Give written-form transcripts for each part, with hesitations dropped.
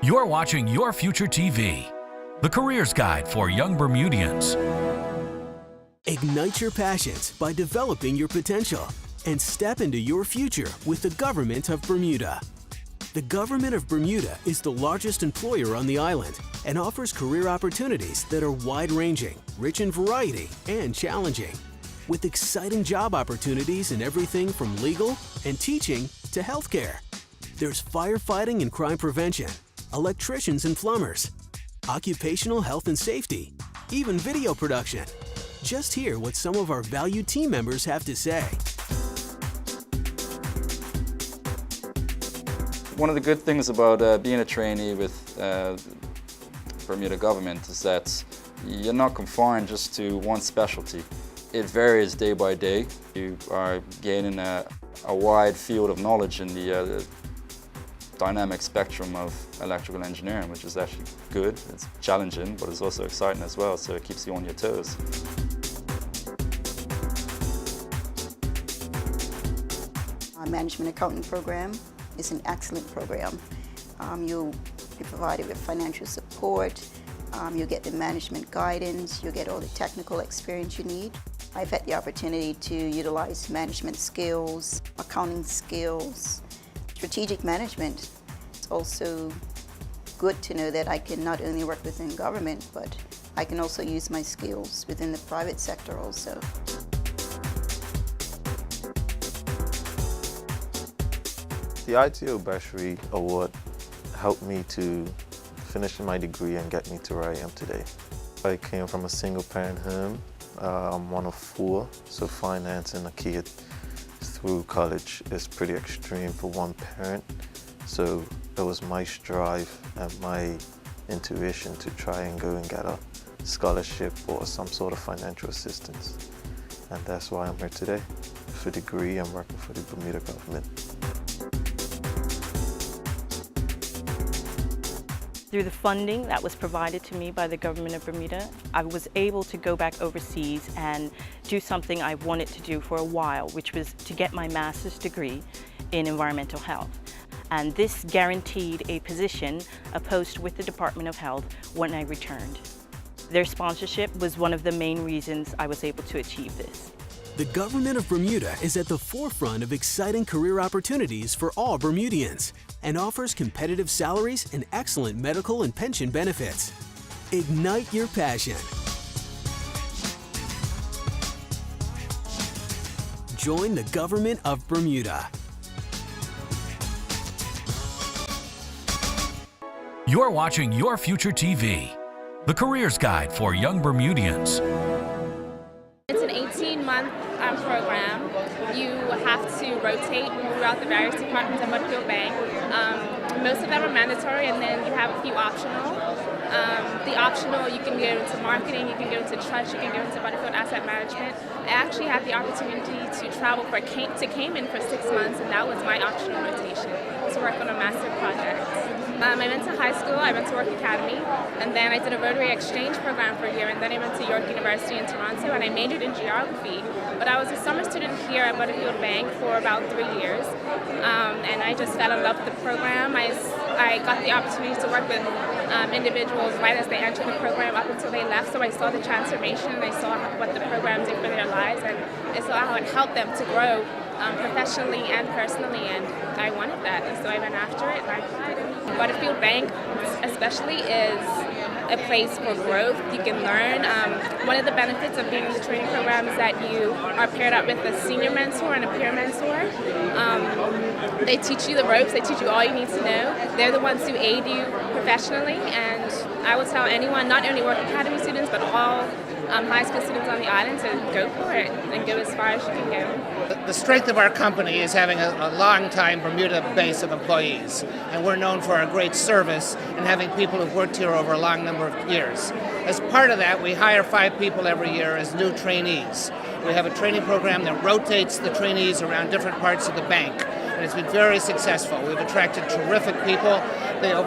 You're watching Your Future TV, the careers guide for young Bermudians. Ignite your passions by developing your potential and step into your future with the Government of Bermuda. The Government of Bermuda is the largest employer on the island and offers career opportunities that are wide-ranging, rich in variety, and challenging. With exciting job opportunities in everything from legal and teaching to healthcare. There's firefighting and crime prevention, electricians and plumbers, occupational health and safety, even video production. Just hear what some of our valued team members have to say. One of the good things about being a trainee with Bermuda government is that you're not confined just to one specialty. It varies day by day. You are gaining a wide field of knowledge in the dynamic spectrum of electrical engineering, which is actually good. It's challenging, but it's also exciting as well, so it keeps you on your toes. Our management accounting program is an excellent program. You'll be provided with financial support, you'll get the management guidance, you'll get all the technical experience you need. I've had the opportunity to utilize management skills, accounting skills, strategic management. It's also good to know that I can not only work within government, but I can also use my skills within the private sector also. The ITO Bursary Award helped me to finish my degree and get me to where I am today. I came from a single parent home. I'm one of 4, so financing a kid through college is pretty extreme for one parent. So it was my strive and my intuition to try and go and get a scholarship or some sort of financial assistance. And that's why I'm here today. For a degree, I'm working for the Bermuda government. Through the funding that was provided to me by the Government of Bermuda, I was able to go back overseas and do something I wanted to do for a while, which was to get my master's degree in environmental health. And this guaranteed a position, a post with the Department of Health when I returned. Their sponsorship was one of the main reasons I was able to achieve this. The Government of Bermuda is at the forefront of exciting career opportunities for all Bermudians and offers competitive salaries and excellent medical and pension benefits. Ignite your passion. Join the Government of Bermuda. You're watching Your Future TV, the careers guide for young Bermudians. It's an 18-month program. You have to rotate throughout the various departments at Mudfield Bank. Most of them are mandatory, and then you have a few optional. The optional, you can go into marketing, you can go into trust, you can go into Butterfield Asset Management. I actually had the opportunity to travel to Cayman for 6 months, and that was my optional rotation, to work on a massive project. I went to high school, I went to Work Academy, and then I did a Rotary Exchange program for a year, and then I went to York University in Toronto, and I majored in geography. But I was a summer student here at Butterfield Bank for about 3 years, and I just fell in love with the program. I got the opportunity to work with individuals right as they entered the program up until they left, so I saw the transformation, and I saw what the program did for their lives, and I saw how it helped them to grow professionally and personally, and I wanted that, and so I went after it, and I applied. Butterfield Bank especially is a place for growth. You can learn. One of the benefits of being in the training program is that you are paired up with a senior mentor and a peer mentor. They teach you the ropes, they teach you all you need to know. They're the ones who aid you professionally, and I would tell anyone, not only Work Academy students, but all high school students on the island, to go for it and go as far as you can go. The strength of our company is having a long-time Bermuda base of employees, and we're known for our great service and having people who've worked here over a long number of years. As part of that, we hire 5 people every year as new trainees. We have a training program that rotates the trainees around different parts of the bank, and it's been very successful. We've attracted terrific people.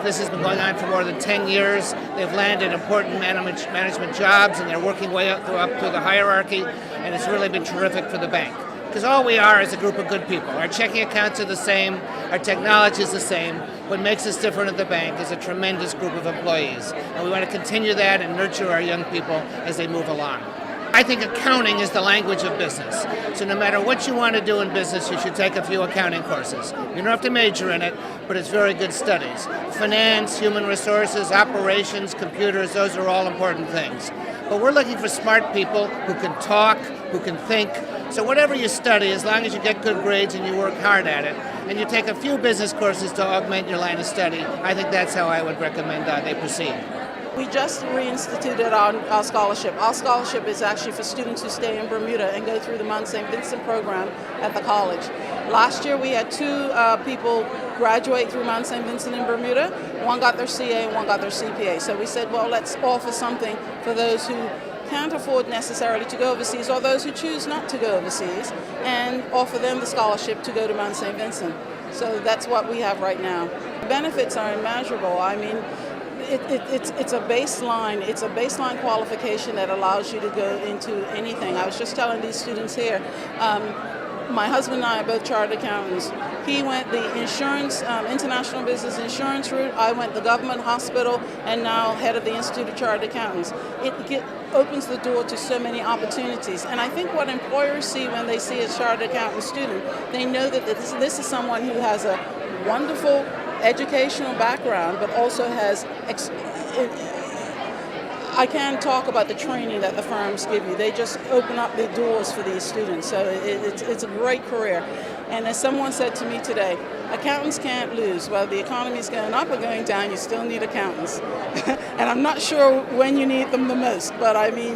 This has been going on for more than 10 years. They've landed important management jobs, and they're working way up through the hierarchy, and it's really been terrific for the bank. Because all we are is a group of good people. Our checking accounts are the same, our technology is the same, what makes us different at the bank is a tremendous group of employees. And we want to continue that and nurture our young people as they move along. I think accounting is the language of business. So no matter what you want to do in business, you should take a few accounting courses. You don't have to major in it, but it's very good studies. Finance, human resources, operations, computers, those are all important things. But we're looking for smart people who can talk, who can think. So whatever you study, as long as you get good grades and you work hard at it, and you take a few business courses to augment your line of study, I think that's how I would recommend they proceed. We just reinstituted our scholarship. Our scholarship is actually for students who stay in Bermuda and go through the Mount St. Vincent program at the college. Last year we had two people graduate through Mount St. Vincent in Bermuda. One got their CA and one got their CPA. So we said, well, let's offer something for those who can't afford necessarily to go overseas, or those who choose not to go overseas, and offer them the scholarship to go to Mount St. Vincent. So that's what we have right now. The benefits are immeasurable. I mean, it's a baseline qualification that allows you to go into anything. I was just telling these students here, my husband and I are both chartered accountants. He went the insurance, international business insurance route. I went the government hospital, and now head of the Institute of Chartered Accountants. It opens the door to so many opportunities. And I think what employers see when they see a chartered accountant student, they know that this is someone who has a wonderful educational background, but also has I can't talk about the training that the firms give you. They just open up the doors for these students. So it's a great career. And as someone said to me today, accountants can't lose. Whether the economy is going up or going down, you still need accountants. And I'm not sure when you need them the most, but I mean,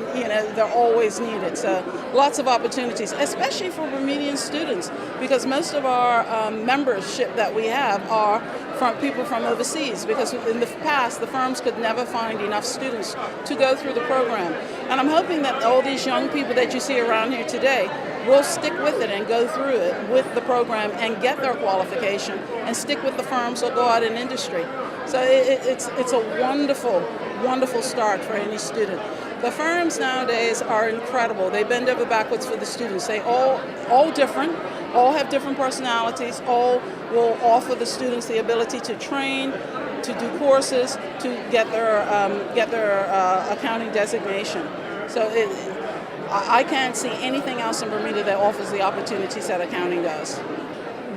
they're always needed. So lots of opportunities, especially for Bermudian students, because most of our membership that we have are from people from overseas, because in the past the firms could never find enough students to go through the program. And I'm hoping that all these young people that you see around here today will stick with it and go through it with the program and get their qualification and stick with the firms or go out in industry. So it's a wonderful, wonderful start for any student. The firms nowadays are incredible. They bend over backwards for the students. They all different, all have different personalities, all will offer the students the ability to train, to do courses, to get their accounting designation. So I can't see anything else in Bermuda that offers the opportunities that accounting does.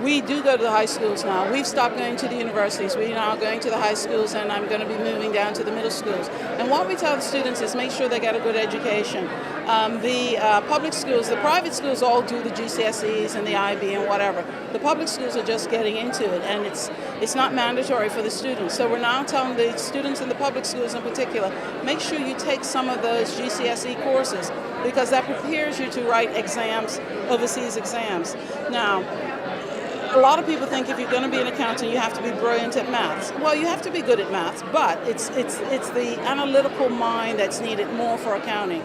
We do go to the high schools now. We've stopped going to the universities. We're now going to the high schools, and I'm going to be moving down to the middle schools. And what we tell the students is make sure they get a good education. The public schools, the private schools all do the GCSEs and the IB and whatever. The public schools are just getting into it, and it's not mandatory for the students. So we're now telling the students in the public schools in particular, make sure you take some of those GCSE courses, because that prepares you to write exams, overseas exams. Now, a lot of people think if you're going to be an accountant, you have to be brilliant at maths. Well, you have to be good at maths, but it's the analytical mind that's needed more for accounting.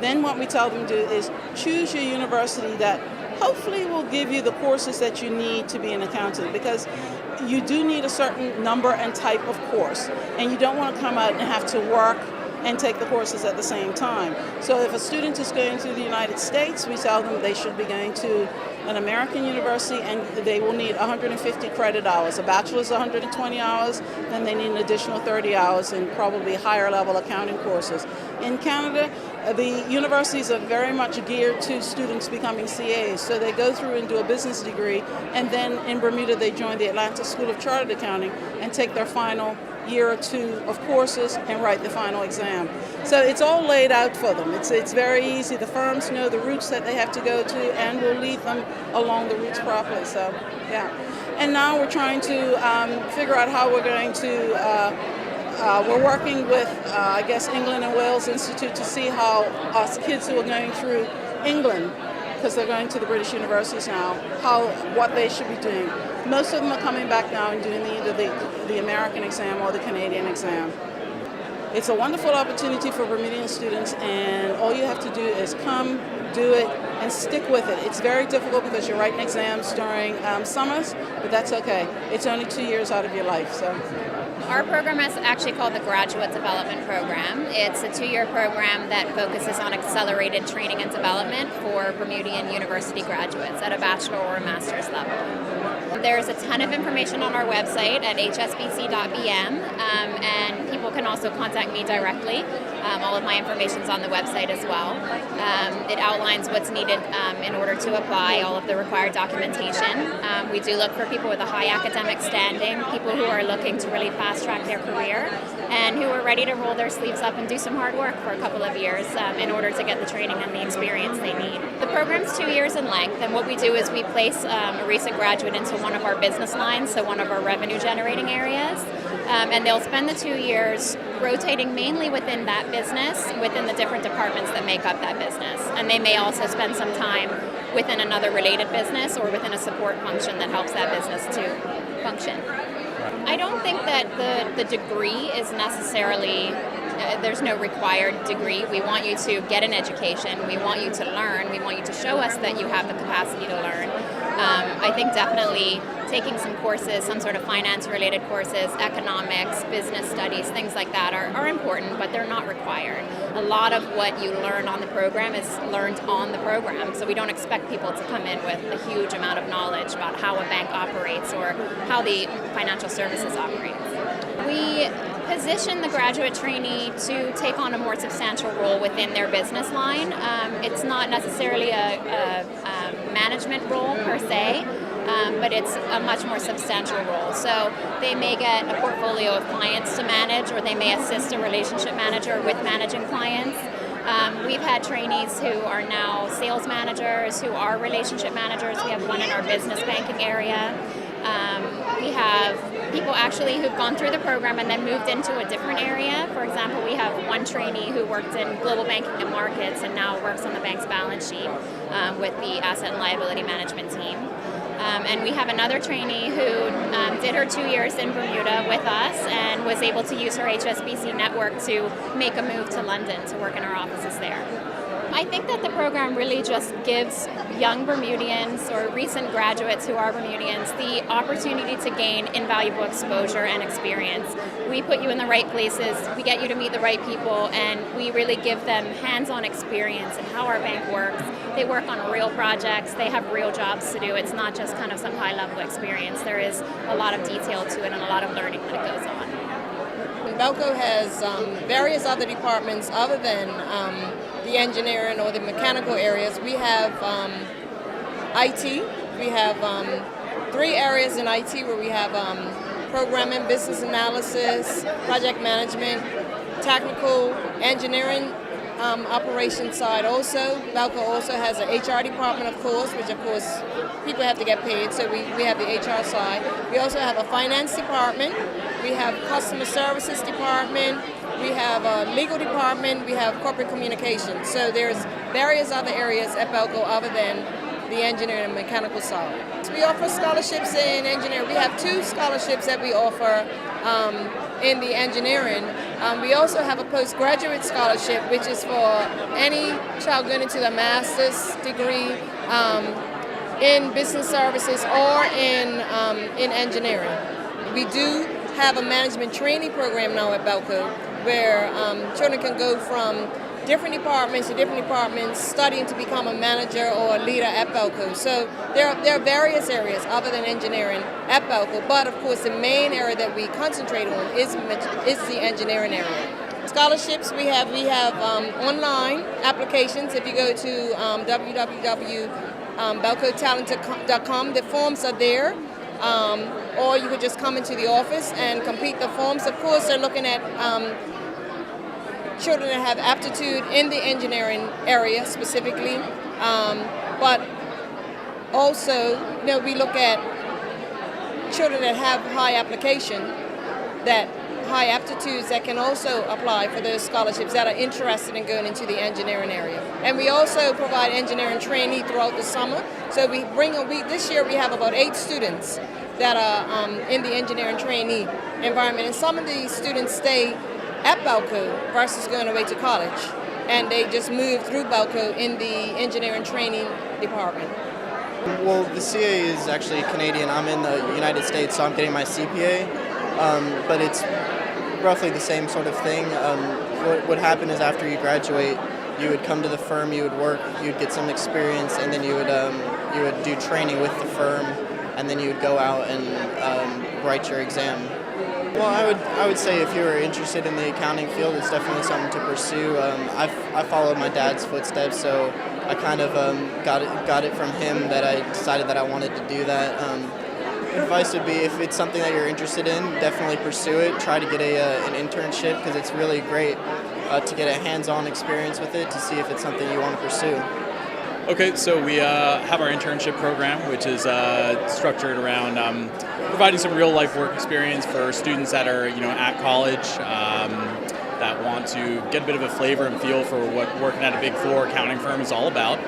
Then what we tell them to do is choose your university that hopefully will give you the courses that you need to be an accountant, because you do need a certain number and type of course, and you don't want to come out and have to work and take the courses at the same time. So if a student is going to the United States, we tell them they should be going to an American university, and they will need 150 credit hours. A bachelor's 120 hours, then they need an additional 30 hours in probably higher level accounting courses. In Canada, the universities are very much geared to students becoming CAs, so they go through and do a business degree, and then in Bermuda they join the Atlanta School of Chartered Accounting and take their final year or two of courses and write the final exam. So it's all laid out for them. It's very easy. The firms know the routes that they have to go to and will lead them along the routes properly. So, yeah. And now we're trying to figure out how we're going to, we're working with, I guess, England and Wales Institute to see how us kids who are going through England, because they're going to the British universities now, what they should be doing. Most of them are coming back now and doing either the American exam or the Canadian exam. It's a wonderful opportunity for Bermudian students, and all you have to do is come, do it, and stick with it. It's very difficult because you're writing exams during summers, but that's okay. It's only 2 years out of your life. So. Our program is actually called the Graduate Development Program. It's a 2-year program that focuses on accelerated training and development for Bermudian university graduates at a bachelor or a master's level. There's a ton of information on our website at hsbc.bm, and people can also contact me directly. All of my information is on the website as well. It outlines what's needed in order to apply, all of the required documentation. We do look for people with a high academic standing, people who are looking to really fast-track their career, and who are ready to roll their sleeves up and do some hard work for a couple of years in order to get the training and the experience they need. The program's 2 years in length, and what we do is we place a recent graduate into one of our business lines, so one of our revenue-generating areas. And they'll spend the 2 years rotating mainly within that business, within the different departments that make up that business. And they may also spend some time within another related business or within a support function that helps that business to function. I don't think that the degree is necessarily, there's no required degree. We want you to get an education. We want you to learn. We want you to show us that you have the capacity to learn. I think definitely taking some courses, some sort of finance-related courses, economics, business studies, things like that are important, but they're not required. A lot of what you learn on the program is learned on the program, so we don't expect people to come in with a huge amount of knowledge about how a bank operates or how the financial services operates. We position the graduate trainee to take on a more substantial role within their business line. It's not necessarily a management role per se, but it's a much more substantial role. So they may get a portfolio of clients to manage, or they may assist a relationship manager with managing clients. We've had trainees who are now sales managers, who are relationship managers. We have one in our business banking area. We have people actually who've gone through the program and then moved into a different area. For example, we have one trainee who worked in global banking and markets and now works on the bank's balance sheet with the asset and liability management team. And we have another trainee who did her 2 years in Bermuda with us and was able to use her HSBC network to make a move to London to work in our offices there. I think that the program really just gives young Bermudians or recent graduates who are Bermudians the opportunity to gain invaluable exposure and experience. We put you in the right places, we get you to meet the right people, and we really give them hands-on experience in how our bank works. They work on real projects, they have real jobs to do. It's not just kind of some high-level experience. There is a lot of detail to it and a lot of learning that goes on. BELCO has various other departments other than the engineering or the mechanical areas. We have IT. We have 3 areas in IT where we have programming, business analysis, project management, technical, engineering, operations side also. BELCO also has an HR department, of course, which of course people have to get paid, so we have the HR side. We also have a finance department. We have customer services department. We have a legal department. We have corporate communications. So there's various other areas at BELCO other than the engineering and mechanical side. We offer scholarships in engineering. We have 2 scholarships that we offer in the engineering. We also have a postgraduate scholarship, which is for any child going into the master's degree in business services or in engineering. We do have a management training program now at BELCO where children can go from different departments to different departments studying to become a manager or a leader at BELCO. So there are various areas other than engineering at BELCO, but of course the main area that we concentrate on is the engineering area. Scholarships we have online applications. If you go to www.belcotalent.com, the forms are there. Or you could just come into the office and complete the forms. Of course, they're looking at children that have aptitude in the engineering area specifically, but also, we look at children that have high application, that high aptitudes that can also apply for those scholarships that are interested in going into the engineering area. And we also provide engineering training throughout the summer. So this year we have about 8 students that are in the engineering trainee environment. And some of these students stay at BELCO versus going away to college. And they just move through BELCO in the engineering training department. Well, the CA is actually Canadian. I'm in the United States, so I'm getting my CPA. but it's roughly the same sort of thing. What would happen is after you graduate, you would come to the firm, you would work, you'd get some experience, and then you would do training with the firm, and then you would go out and write your exam. Well, I would say if you were interested in the accounting field, it's definitely something to pursue. I followed my dad's footsteps, so I kind of got it from him that I decided that I wanted to do that. Advice would be, if it's something that you're interested in, definitely pursue it. Try to get an internship, because it's really great to get a hands-on experience with it to see if it's something you want to pursue. Okay, so we have our internship program, which is structured around providing some real-life work experience for students that are, at college, that want to get a bit of a flavor and feel for what working at a Big Four accounting firm is all about.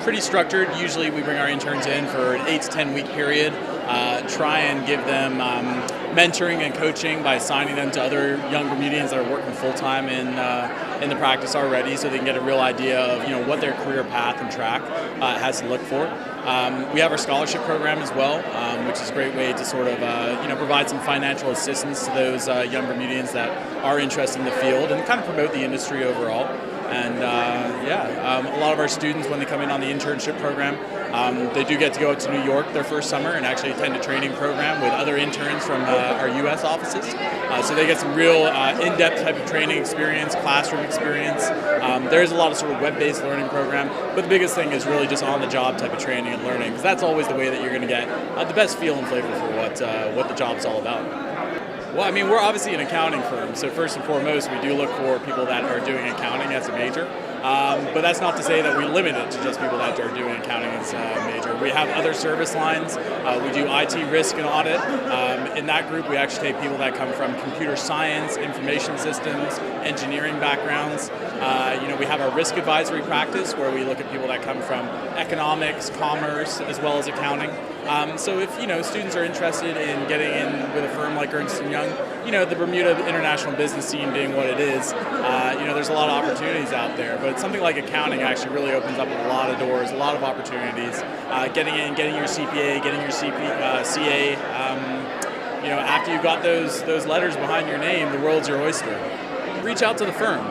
Pretty structured. Usually we bring our interns in for an 8 to 10 week period, try and give them mentoring and coaching by assigning them to other young Bermudians that are working full-time in the practice already, so they can get a real idea of what their career path and track has to look for. We have our scholarship program as well, which is a great way to sort of provide some financial assistance to those young Bermudians that are interested in the field and kind of promote the industry overall. And a lot of our students, when they come in on the internship program, they do get to go out to New York their first summer and actually attend a training program with other interns from our U.S. offices. So they get some real in-depth type of training experience, classroom experience. There is a lot of sort of web-based learning program, but the biggest thing is really just on-the-job type of training and learning, because that's always the way that you're going to get the best feel and flavor for what the job's all about. Well, I mean, we're obviously an accounting firm, so first and foremost, we do look for people that are doing accounting as a major. But that's not to say that we limit it to just people that are doing accounting as a major. We have other service lines. We do IT risk and audit. In that group, we actually take people that come from computer science, information systems, engineering backgrounds. We have our risk advisory practice, where we look at people that come from economics, commerce, as well as accounting. So if students are interested in getting in with a firm like Ernst & Young, the Bermuda international business scene being what it is, there's a lot of opportunities out there. But something like accounting actually really opens up a lot of doors, a lot of opportunities. Getting in, getting your CPA, getting your CA. After you've got those letters behind your name, the world's your oyster. Reach out to the firm.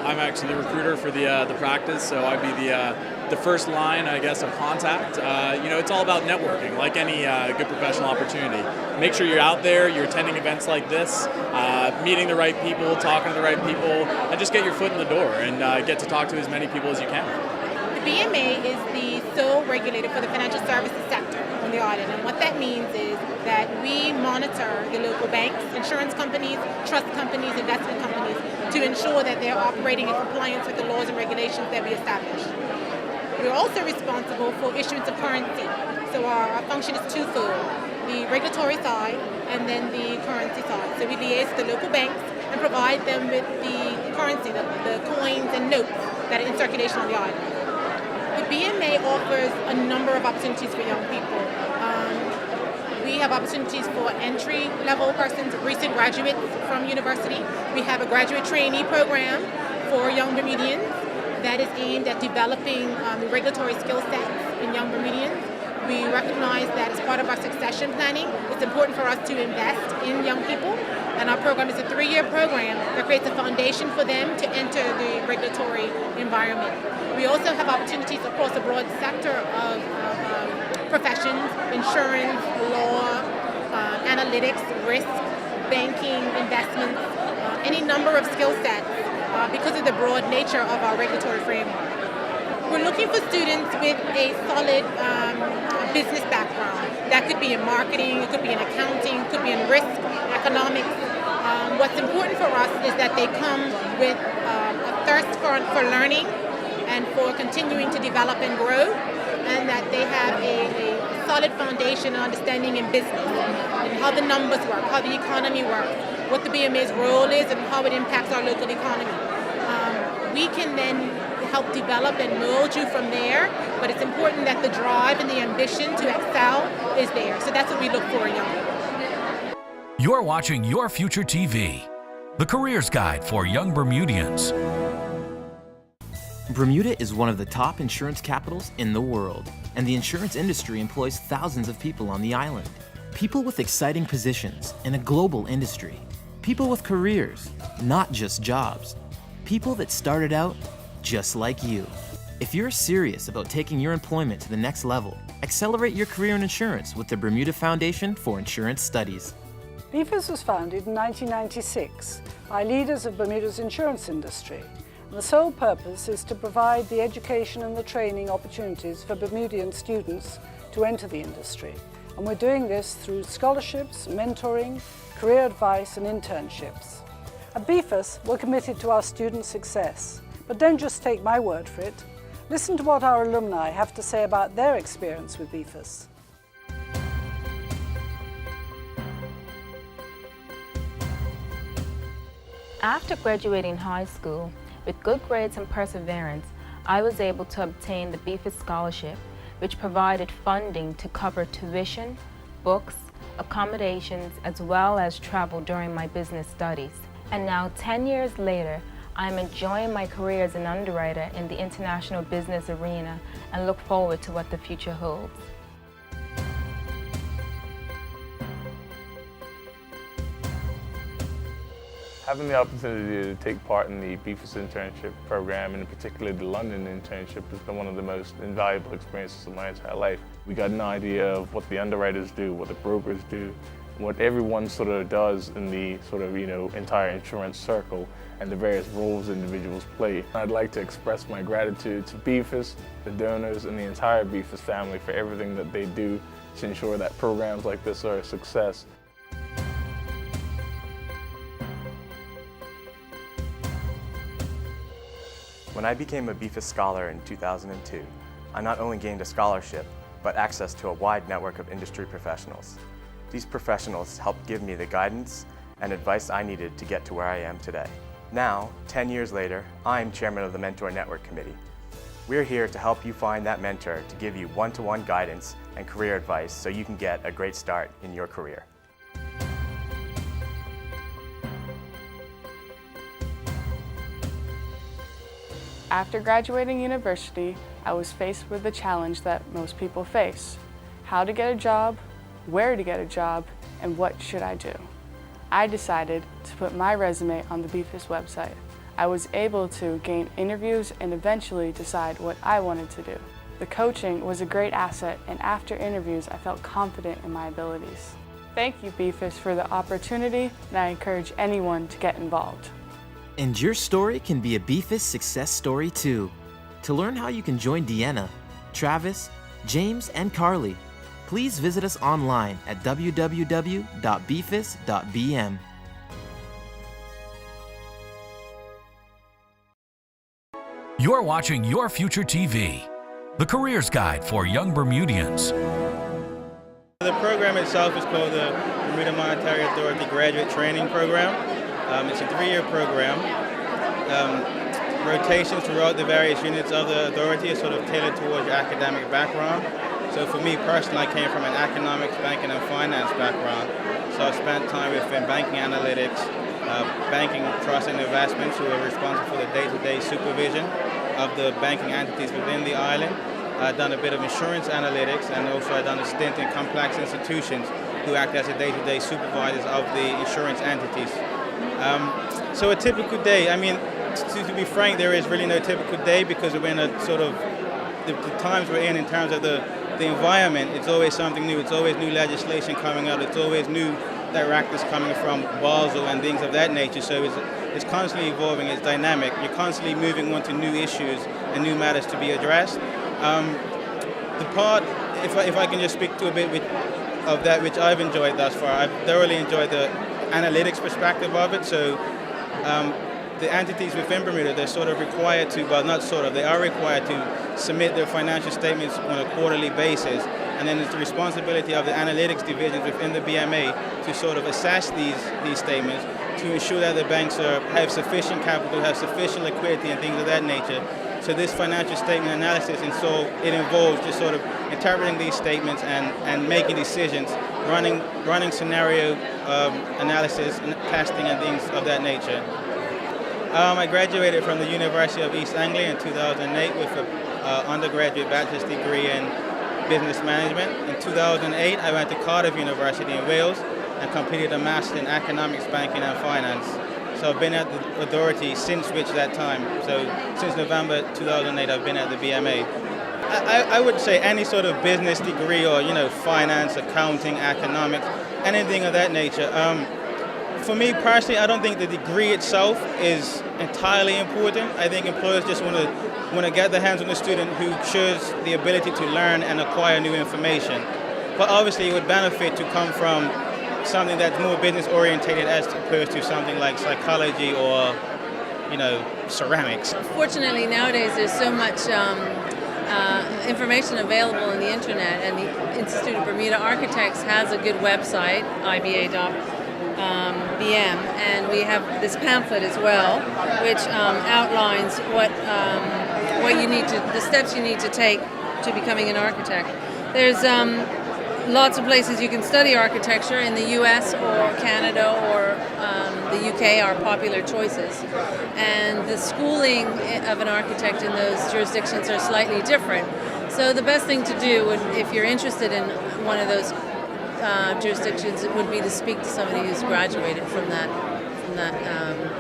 I'm actually the recruiter for the practice, so I'd be the first line, I guess, of contact. It's all about networking, like any good professional opportunity. Make sure you're out there, you're attending events like this, meeting the right people, talking to the right people, and just get your foot in the door and get to talk to as many people as you can. The BMA is the sole regulator for the financial services sector on the island, and what that means is that we monitor the local banks, insurance companies, trust companies, investment companies to ensure that they're operating in compliance with the laws and regulations that we establish. We're also responsible for issuance of currency. So our function is twofold, the regulatory side and then the currency side. So we liaise with the local banks and provide them with the currency, the coins and notes that are in circulation on the island. The BMA offers a number of opportunities for young people. We have opportunities for entry-level persons, recent graduates from university. We have a graduate trainee program for young Bermudians that is aimed at developing regulatory skill sets in young Bermudians. We recognize that as part of our succession planning, it's important for us to invest in young people, and our program is a 3-year program that creates a foundation for them to enter the regulatory environment. We also have opportunities across a broad sector of professions, insurance, law, analytics, risk, banking, investments, any number of skill sets because of the broad nature of our regulatory framework. We're looking for students with a solid business background. That could be in marketing, it could be in accounting, it could be in risk, economics. What's important for us is that they come with a thirst for learning and for continuing to develop and grow, and that they have a solid foundation and understanding in business and how the numbers work, how the economy works, what the BMA's role is and how it impacts our local economy. We can then help develop and mold you from there, but it's important that the drive and the ambition to excel is there. So that's what we look for in young people. You're watching Your Future TV, the careers guide for young Bermudians. Bermuda is one of the top insurance capitals in the world, and the insurance industry employs thousands of people on the island. People with exciting positions in a global industry. People with careers, not just jobs. People that started out just like you. If you're serious about taking your employment to the next level, accelerate your career in insurance with the Bermuda Foundation for Insurance Studies. BFIS was founded in 1996 by leaders of Bermuda's insurance industry. And the sole purpose is to provide the education and the training opportunities for Bermudian students to enter the industry. And we're doing this through scholarships, mentoring, career advice and internships. At BFIS, we're committed to our students' success. But don't just take my word for it. Listen to what our alumni have to say about their experience with BFIS. After graduating high school, with good grades and perseverance, I was able to obtain the BFIS scholarship, which provided funding to cover tuition, books, accommodations, as well as travel during my business studies. And now, 10 years later, I'm enjoying my career as an underwriter in the international business arena and look forward to what the future holds. Having the opportunity to take part in the BFIS internship program, and in particular the London internship, has been one of the most invaluable experiences of my entire life. We got an idea of what the underwriters do, what the brokers do, what everyone sort of does in the sort of, entire insurance circle and the various roles individuals play. I'd like to express my gratitude to BFIS, the donors, and the entire BFIS family for everything that they do to ensure that programs like this are a success. When I became a BFIS scholar in 2002, I not only gained a scholarship, but access to a wide network of industry professionals. These professionals helped give me the guidance and advice I needed to get to where I am today. Now, 10 years later, I'm chairman of the Mentor Network Committee. We're here to help you find that mentor to give you one-to-one guidance and career advice so you can get a great start in your career. After graduating university, I was faced with the challenge that most people face: how to get a job, where to get a job, and what should I do? I decided to put my resume on the BFIS website. I was able to gain interviews and eventually decide what I wanted to do. The coaching was a great asset, and after interviews, I felt confident in my abilities. Thank you, BFIS, for the opportunity, and I encourage anyone to get involved. And your story can be a BFIS success story too. To learn how you can join Deanna, Travis, James, and Carly, please visit us online at www.bfis.bm. You're watching Your Future TV, the careers guide for young Bermudians. The program itself is called the Bermuda Monetary Authority Graduate Training Program. It's a 3-year program. Rotations throughout the various units of the authority is sort of tailored towards your academic background. So for me personally, I came from an economics, banking, and finance background. So I spent time within banking analytics, banking, trust, and investments, who are responsible for the day-to-day supervision of the banking entities within the island. I've done a bit of insurance analytics, and also I've done a stint in complex institutions who act as the day-to-day supervisors of the insurance entities. So a typical day, I mean, to be frank, there is really no typical day, because we're in a sort of, the times we're in terms of the environment, it's always something new. It's always new legislation coming out. It's always new directives coming from Basel and things of that nature. So it's constantly evolving. It's dynamic. You're constantly moving on to new issues and new matters to be addressed. The part, if I can just speak to a bit of that which I've enjoyed thus far, I've thoroughly enjoyed the analytics perspective of it. So the entities within Bermuda, they're sort of required to, well, not sort of, they are required to submit their financial statements on a quarterly basis, and then it's the responsibility of the analytics divisions within the BMA to sort of assess these statements to ensure that the banks have sufficient capital, have sufficient liquidity, and things of that nature. So this financial statement analysis, and so it involves just sort of interpreting these statements and making decisions, running scenario analysis, and testing, and things of that nature. I graduated from the University of East Anglia in 2008 with an undergraduate bachelor's degree in business management. In 2008, I went to Cardiff University in Wales and completed a Master in Economics, Banking and Finance. So I've been at the authority since that time. So since November 2008, I've been at the BMA. I would say any sort of business degree or, finance, accounting, economics, anything of that nature. For me personally, I don't think the degree itself is entirely important. I think employers just want to get their hands on a student who shows the ability to learn and acquire new information. But obviously it would benefit to come from something that's more business orientated as opposed to something like psychology or, ceramics. Fortunately, nowadays there's so much information available on the internet, and the Institute of Bermuda Architects has a good website, iba.bm, and we have this pamphlet as well, which outlines what you need to, the steps you need to take to becoming an architect. There's lots of places you can study architecture in the US or Canada or the UK are popular choices. And the schooling of an architect in those jurisdictions are slightly different. So the best thing to do if you're interested in one of those jurisdictions, it would be to speak to somebody who's graduated from that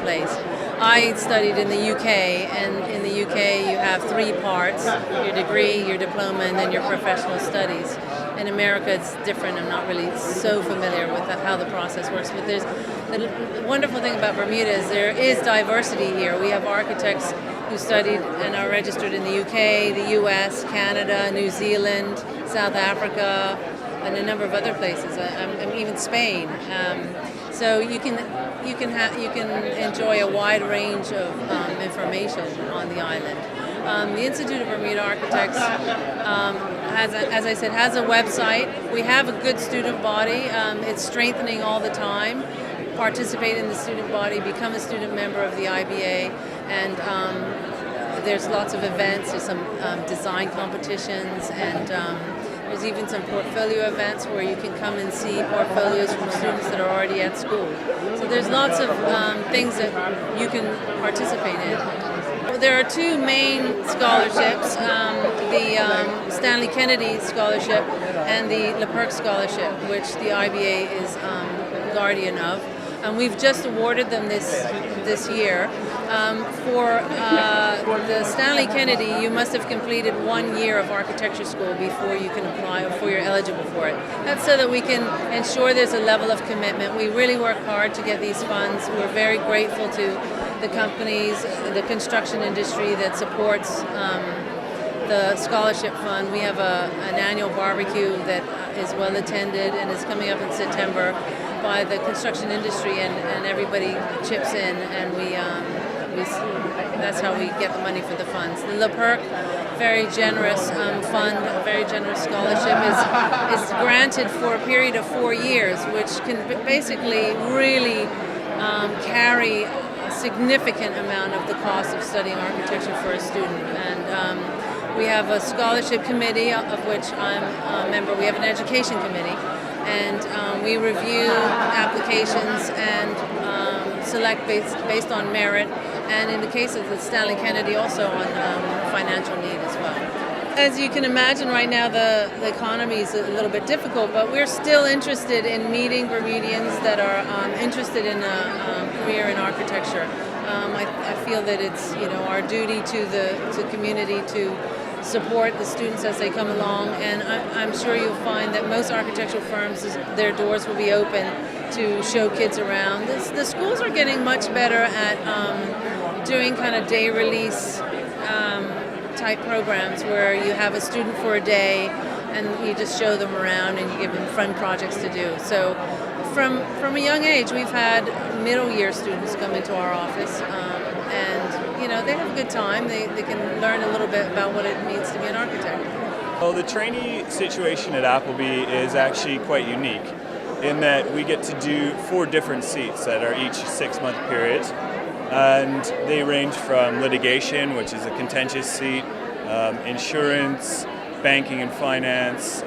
place. I studied in the UK, and in the UK you have 3 parts: your degree, your diploma, and then your professional studies. In America it's different. I'm not really so familiar with how the process works, but the wonderful thing about Bermuda is there is diversity here. We have architects who studied and are registered in the UK, the US, Canada, New Zealand, South Africa, and a number of other places, even Spain. So you can enjoy a wide range of information on the island. The Institute of Bermuda Architects as I said, has a website. We have a good student body. It's strengthening all the time. Participate in the student body, become a student member of the IBA, and there's lots of events. There's some design competitions, and there's even some portfolio events where you can come and see portfolios from students that are already at school. So there's lots of things that you can participate in. There are 2 main scholarships, the Stanley Kennedy Scholarship and the LePerc Scholarship, which the IBA is guardian of. And we've just awarded them this year. For the Stanley Kennedy, you must have completed 1 year of architecture school before you can apply or before you're eligible for it. That's so that we can ensure there's a level of commitment. We really work hard to get these funds. We're very grateful to the companies, the construction industry that supports the scholarship fund. We have an annual barbecue that is well attended and is coming up in September by the construction industry, and everybody chips in, and that's how we get the money for the funds. The LePerc, very generous fund, a very generous scholarship is granted for a period of 4 years, which can basically really carry a significant amount of the cost of studying architecture for a student. And we have a scholarship committee of which I'm a member. We have an education committee, and we review applications and select based on merit, and in the case of the Stanley Kennedy, also on financial need as well. As you can imagine, right now the economy is a little bit difficult, but we're still interested in meeting Bermudians that are interested in a career in architecture. I feel that it's our duty to the community to support the students as they come along, and I'm sure you'll find that most architectural firms, their doors will be open to show kids around. The schools are getting much better at doing kind of day release type programs where you have a student for a day and you just show them around and you give them fun projects to do. So from a young age, we've had middle year students come into our office, and they have a good time. They can learn a little bit about what it means to be an architect. Well, the trainee situation at Appleby is actually quite unique in that we get to do 4 different seats that are each 6-month periods, and they range from litigation, which is a contentious seat, insurance, banking and finance.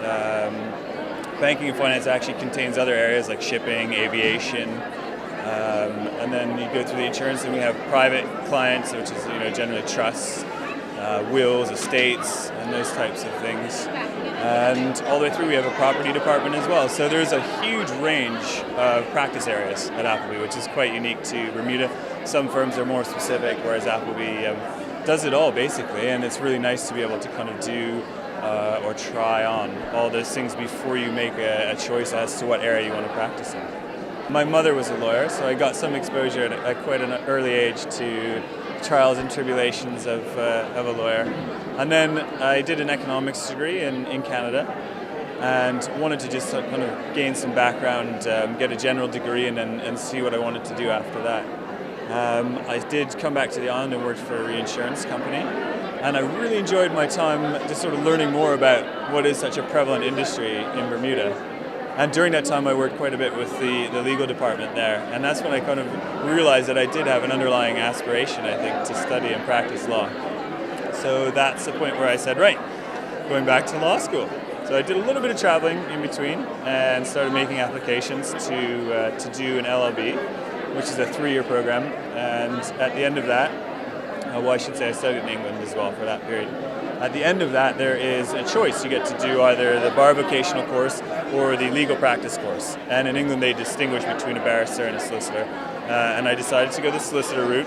Banking and finance actually contains other areas like shipping, aviation, and then you go through the insurance, and we have private clients, which is generally trusts, wills, estates, and those types of things. And all the way through we have a property department as well. So there's a huge range of practice areas at Appleby, which is quite unique to Bermuda. Some firms are more specific, whereas Appleby does it all basically, and it's really nice to be able to kind of do or try on all those things before you make a choice as to what area you want to practice in. My mother was a lawyer, so I got some exposure at quite an early age to trials and tribulations of a lawyer. And then I did an economics degree in Canada and wanted to just kind of gain some background, get a general degree and see what I wanted to do after that. I did come back to the island and worked for a reinsurance company, and I really enjoyed my time just sort of learning more about what is such a prevalent industry in Bermuda. And during that time I worked quite a bit with the legal department there, and that's when I kind of realized that I did have an underlying aspiration, I think, to study and practice law. So that's the point where I said, right, going back to law school. So I did a little bit of traveling in between and started making applications to do an LLB, which is a 3-year program, and at the end of that, well, I should say I studied in England as well for that period. At the end of that, there is a choice. You get to do either the bar vocational course or the legal practice course. And in England, they distinguish between a barrister and a solicitor. And I decided to go the solicitor route.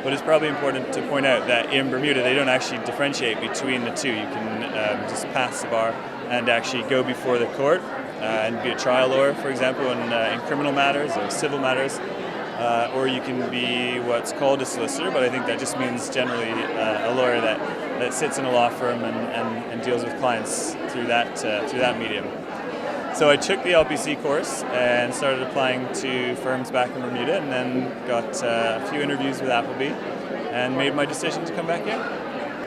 But it's probably important to point out that in Bermuda, they don't actually differentiate between the two. You can just pass the bar and actually go before the court and be a trial lawyer, for example, in criminal matters or civil matters. Or you can be what's called a solicitor, but I think that just means generally a lawyer that sits in a law firm and deals with clients through that medium. So I took the LPC course and started applying to firms back in Bermuda, and then got a few interviews with Appleby and made my decision to come back here.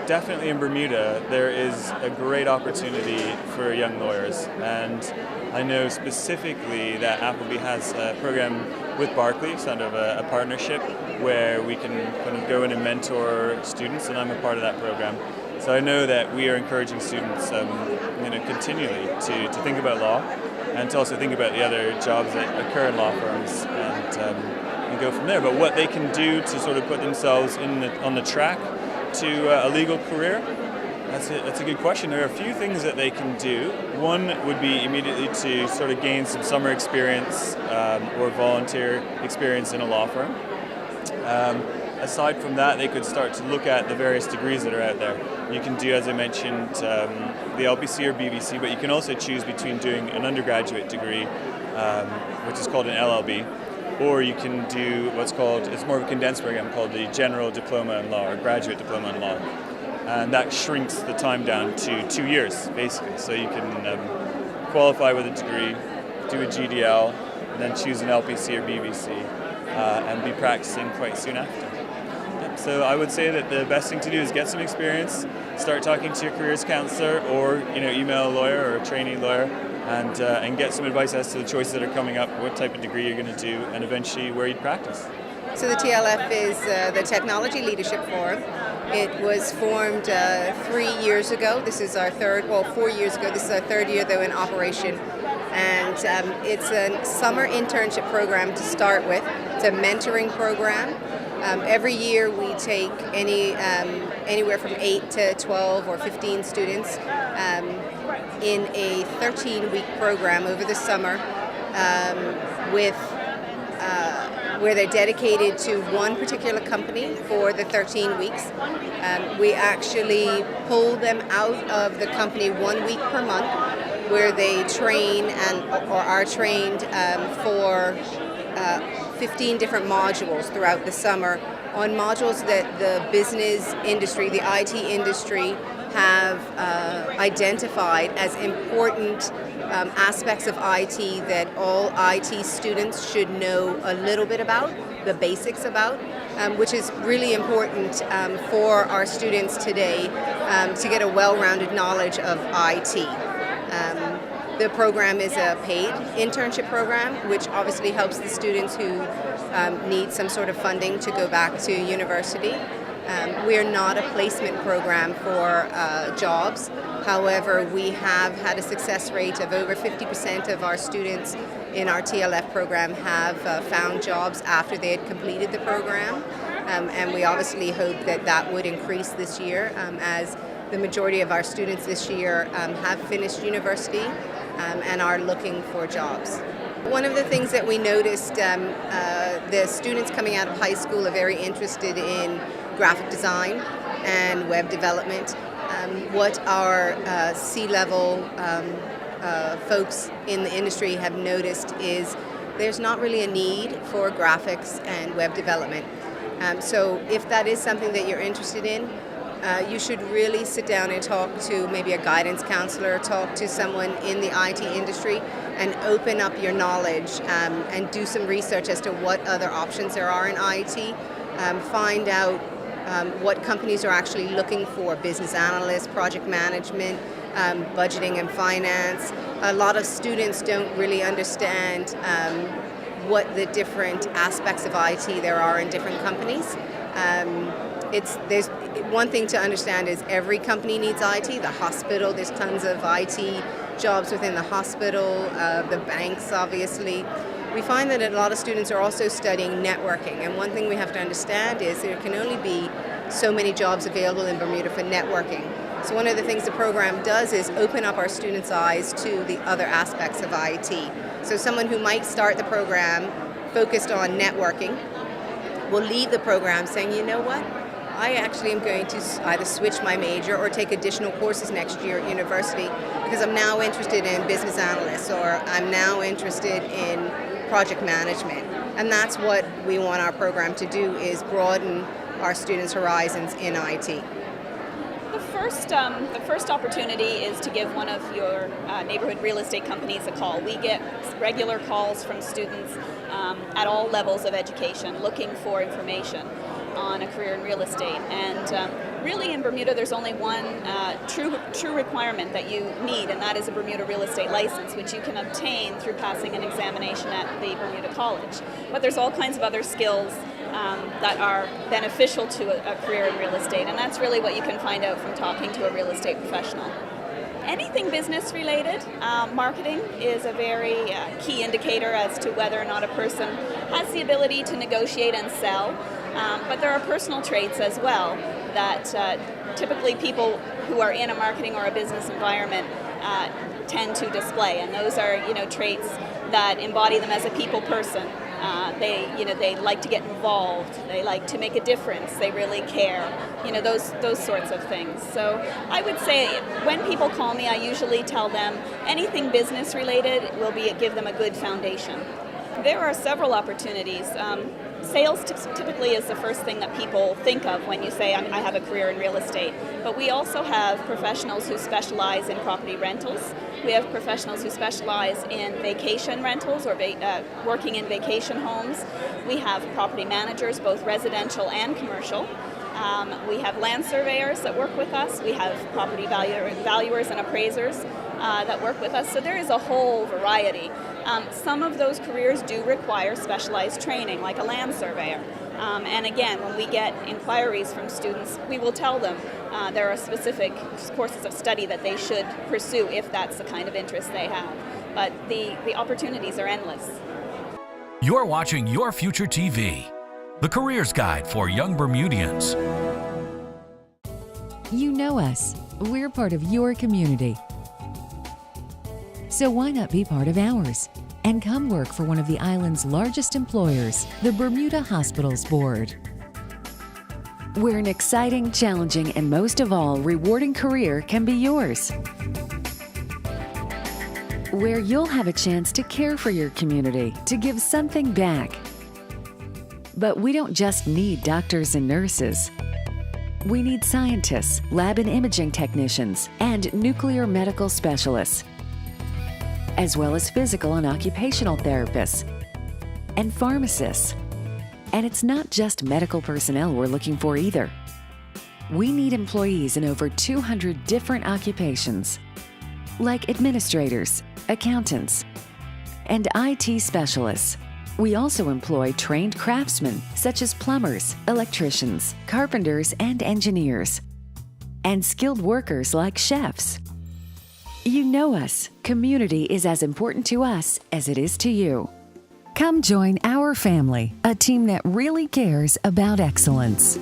Definitely in Bermuda, there is a great opportunity for young lawyers, and I know specifically that Appleby has a program with Barclay, sort of a partnership where we can kind of go in and mentor students, and I'm a part of that program. So I know that we are encouraging students continually to think about law and to also think about the other jobs that occur in law firms and go from there. But what they can do to sort of put themselves on the track to a legal career, that's a good question. There are a few things that they can do. One would be immediately to sort of gain some summer experience or volunteer experience in a law firm. Aside from that, they could start to look at the various degrees that are out there. You can do, as I mentioned, the LPC or BBC, but you can also choose between doing an undergraduate degree, which is called an LLB, or you can do what's called, it's more of a condensed program called the General Diploma in Law or Graduate Diploma in Law. And that shrinks the time down to 2 years, basically. So you can qualify with a degree, do a GDL, and then choose an LPC or BBC, and be practicing quite soon after. So I would say that the best thing to do is get some experience, start talking to your careers counselor, or email a lawyer or a trainee lawyer, and get some advice as to the choices that are coming up, what type of degree you're going to do, and eventually where you'd practice. So the TLF is the Technology Leadership Forum. It was formed 3 years ago. This is our 4 years ago. This is our 3rd year, though, in operation. And it's a summer internship program to start with. It's a mentoring program. Every year we take anywhere from 8 to 12 or 15 students in a 13-week program over the summer where they're dedicated to one particular company for the 13 weeks. We actually pull them out of the company 1 week per month, where they train or are trained for 15 different modules throughout the summer on modules that the business industry, the IT industry, have identified as important aspects of IT that all IT students should know a little bit about, the basics about, which is really important for our students today to get a well-rounded knowledge of IT. The program is a paid internship program, which obviously helps the students who need some sort of funding to go back to university. We are not a placement program for jobs. However, we have had a success rate of over 50% of our students in our TLF program have found jobs after they had completed the program. and we obviously hope that that would increase this year as the majority of our students this year have finished university and are looking for jobs. One of the things that we noticed, the students coming out of high school are very interested in graphic design and web development. What our C-level folks in the industry have noticed is there's not really a need for graphics and web development. So if that is something that you're interested in, you should really sit down and talk to maybe a guidance counselor, talk to someone in the IT industry, and open up your knowledge and do some research as to what other options there are in IT. Find out what companies are actually looking for, business analysts, project management, budgeting and finance. A lot of students don't really understand what the different aspects of IT there are in different companies. There's one thing to understand is every company needs IT. The hospital, there's tons of IT jobs within the hospital, the banks obviously. We find that a lot of students are also studying networking, and one thing we have to understand is there can only be so many jobs available in Bermuda for networking. So one of the things the program does is open up our students' eyes to the other aspects of IT. So someone who might start the program focused on networking will leave the program saying, you know what, I actually am going to either switch my major or take additional courses next year at university because I'm now interested in business analysts or I'm now interested in project management. And that's what we want our program to do, is broaden our students' horizons in IT. The first opportunity is to give one of your neighborhood real estate companies a call. We get regular calls from students at all levels of education looking for information on a career in real estate. And really in Bermuda there's only one true requirement that you need, and that is a Bermuda real estate license, which you can obtain through passing an examination at the Bermuda College. But there's all kinds of other skills that are beneficial to a career in real estate, and that's really what you can find out from talking to a real estate professional. Anything business related, marketing is a very key indicator as to whether or not a person has the ability to negotiate and sell, but there are personal traits as well that typically people who are in a marketing or a business environment tend to display, and those are traits that embody them as a people person. They like to get involved. They like to make a difference. They really care. Those sorts of things. So I would say when people call me, I usually tell them anything business related will give them a good foundation. There are several opportunities. Sales typically is the first thing that people think of when you say, I have a career in real estate. But we also have professionals who specialize in property rentals. We have professionals who specialize in vacation rentals or working in vacation homes. We have property managers, both residential and commercial. We have land surveyors that work with us. We have property valuers and appraisers that work with us. So there is a whole variety. Some of those careers do require specialized training, like a land surveyor. And again, when we get inquiries from students, we will tell them there are specific courses of study that they should pursue if that's the kind of interest they have. But the opportunities are endless. You're watching Your Future TV, the careers guide for young Bermudians. You know us. We're part of your community. So why not be part of ours and come work for one of the island's largest employers, the Bermuda Hospitals Board. Where an exciting, challenging, and most of all, rewarding career can be yours. Where you'll have a chance to care for your community, to give something back. But we don't just need doctors and nurses. We need scientists, lab and imaging technicians, and nuclear medical specialists, as well as physical and occupational therapists, and pharmacists. And it's not just medical personnel we're looking for either. We need employees in over 200 different occupations, like administrators, accountants, and IT specialists. We also employ trained craftsmen such as plumbers, electricians, carpenters, and engineers, and skilled workers like chefs. You know us. Community is as important to us as it is to you. Come join our family, a team that really cares about excellence.